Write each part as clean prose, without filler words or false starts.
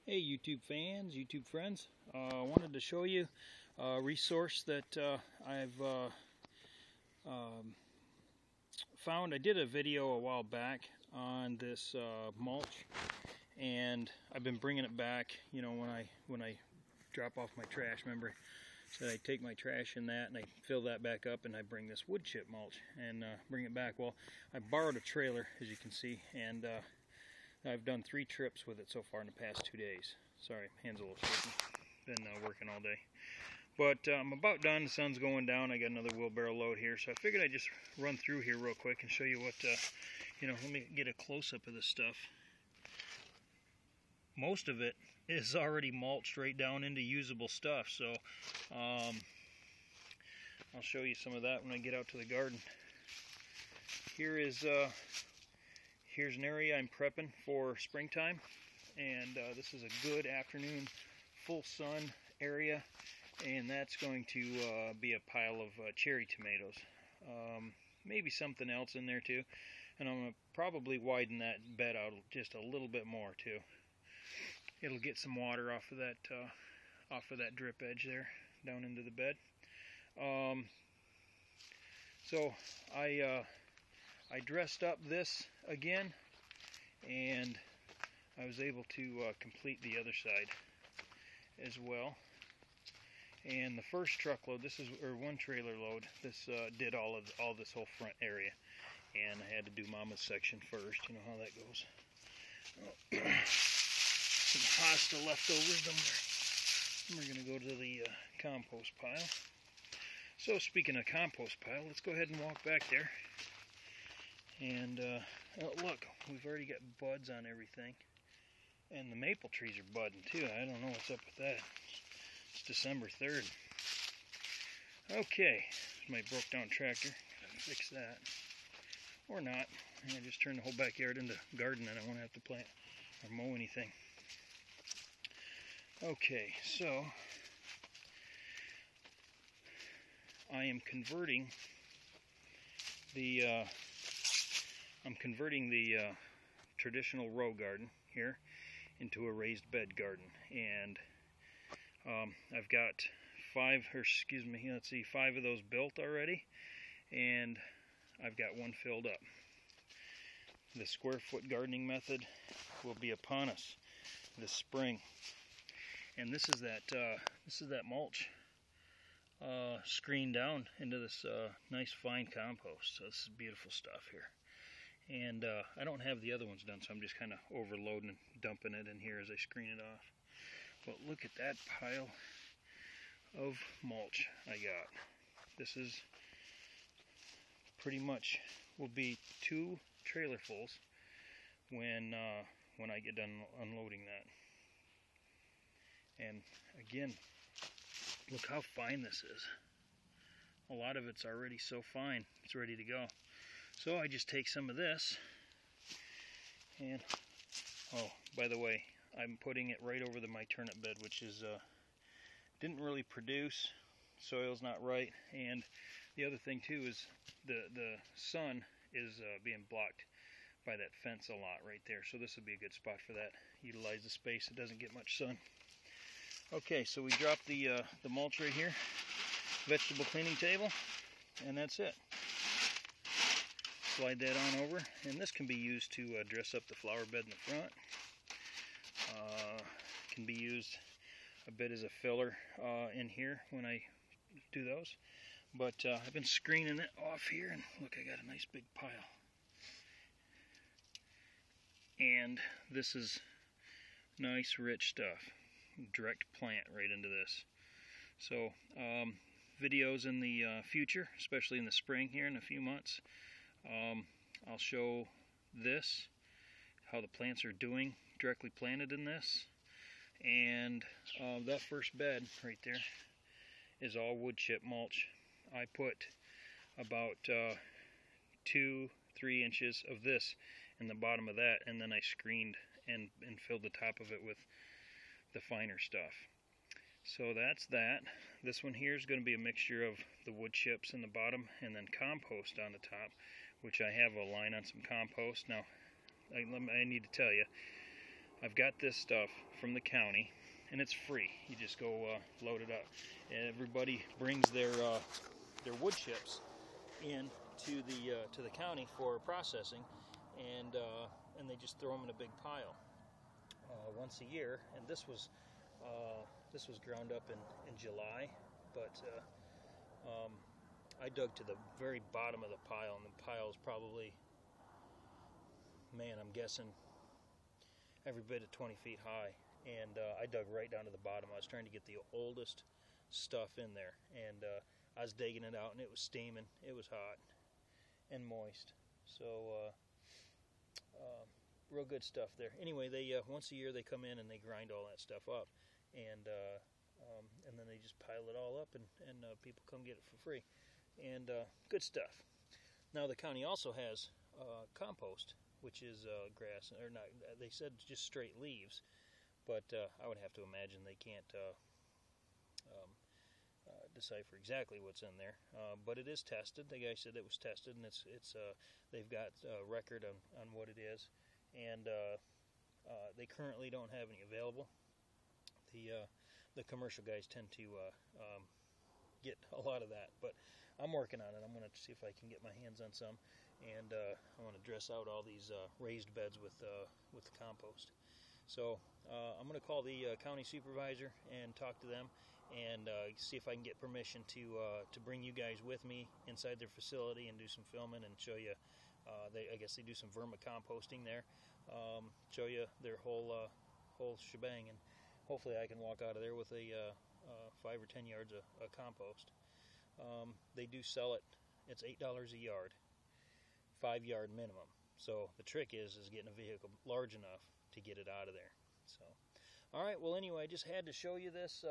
Hey YouTube fans, YouTube friends, I wanted to show you a resource that I've found. I did a video a while back on this mulch, and I've been bringing it back, you know, when I drop off my trash. Remember, so I take my trash in that and I fill that back up, and I bring this wood chip mulch and bring it back. Well, I borrowed a trailer, as you can see, and I've done 3 trips with it so far in the past 2 days. Sorry, hands a little shaky. Been working all day. But I'm about done. The sun's going down. I got another wheelbarrow load here. So I figured I'd just run through here real quick and show you what, you know, let me get a close-up of this stuff. Most of it is already mulched right down into usable stuff. So I'll show you some of that when I get out to the garden. Here's an area I'm prepping for springtime, and this is a good afternoon full sun area, and that's going to be a pile of cherry tomatoes, maybe something else in there too, and I'm going to probably widen that bed out just a little bit more too. It'll get some water off of that drip edge there down into the bed. So I dressed up this again, and I was able to complete the other side as well. And the first truckload, one trailer load, this did all this whole front area, and I had to do Mama's section first. You know how that goes. Some pasta leftovers. Then we're going to go to the compost pile. So speaking of compost pile, let's go ahead and walk back there. And oh, look, we've already got buds on everything, and the maple trees are budding too. I don't know what's up with that. It's December 3rd. Okay, my broke down tractor. Gotta fix that, or not. I just turned the whole backyard into garden, and I won't have to plant or mow anything. Okay, so I am converting the traditional row garden here into a raised bed garden, and I've got 5 of those built already, and I've got 1 filled up. The square foot gardening method will be upon us this spring, and this is that mulch screened down into this nice fine compost. So this is beautiful stuff here. And I don't have the other ones done, so I'm just kind of overloading and dumping it in here as I screen it off. But look at that pile of mulch I got. This is pretty much will be 2 trailerfuls when I get done unloading that. And again, look how fine this is. A lot of it's already so fine, it's ready to go. So I just take some of this, and oh, by the way, I'm putting it right over my turnip bed, which is didn't really produce. Soil's not right, and the other thing too is the sun is being blocked by that fence a lot right there. So this would be a good spot for that. Utilize the space. It doesn't get much sun. Okay, so we drop the mulch right here, vegetable cleaning table, and that's it. Slide that on over, and this can be used to dress up the flower bed in the front. Can be used a bit as a filler in here when I do those. But I've been screening it off here, and look, I got a nice big pile. And this is nice rich stuff. Direct plant right into this. So videos in the future, especially in the spring here in a few months, I'll show this, how the plants are doing directly planted in this. And that first bed right there is all wood chip mulch. I put about 2-3 inches of this in the bottom of that, and then I screened and filled the top of it with the finer stuff. So that's that. This one here is going to be a mixture of the wood chips in the bottom and then compost on the top, which I have a line on some compost. Now, I need to tell you, I've got this stuff from the county, and it's free. You just go load it up. And everybody brings their wood chips in to the county for processing, and they just throw them in a big pile once a year. And this was ground up in July, but I dug to the very bottom of the pile, and the pile is probably, man, I'm guessing every bit of 20 feet high. And I dug right down to the bottom. I was trying to get the oldest stuff in there, and I was digging it out, and it was steaming. It was hot and moist. So real good stuff there. Anyway, they once a year they come in and they grind all that stuff up, and then they just pile it all up, and people come get it for free. And good stuff. Now the county also has compost, which is grass, or not. They said just straight leaves, but I would have to imagine they can't decipher exactly what's in there. But it is tested. The guy said it was tested, and it's they've got a record on what it is, and they currently don't have any available. The commercial guys tend to get a lot of that, but I'm working on it. I'm going to see if I can get my hands on some, and I want to dress out all these raised beds with the compost. So I'm going to call the county supervisor and talk to them, and see if I can get permission to bring you guys with me inside their facility and do some filming and show you. I guess they do some vermicomposting there. Show you their whole shebang, and hopefully I can walk out of there with a 5 or 10 yards of compost. They do sell it. It's $8 a yard, 5-yard minimum. So the trick is getting a vehicle large enough to get it out of there. So, all right. Well, anyway, I just had to show you this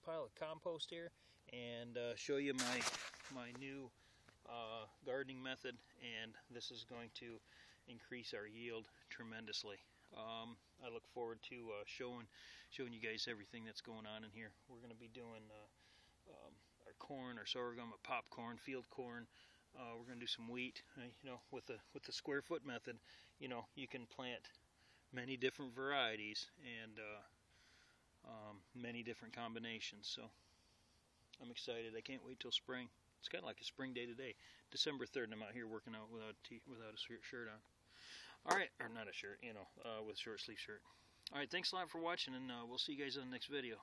pile of compost here, and show you my new gardening method. And this is going to increase our yield tremendously. I look forward to showing you guys everything that's going on in here. We're going to be doing our corn, our sorghum, our popcorn, field corn. We're going to do some wheat. You know, with the square foot method, you know, you can plant many different varieties and many different combinations. So I'm excited. I can't wait till spring. It's kind of like a spring day today, December 3rd, and I'm out here working out without a shirt on. All right, or not a shirt, you know, with short sleeve shirt. All right, thanks a lot for watching, and we'll see you guys on the next video.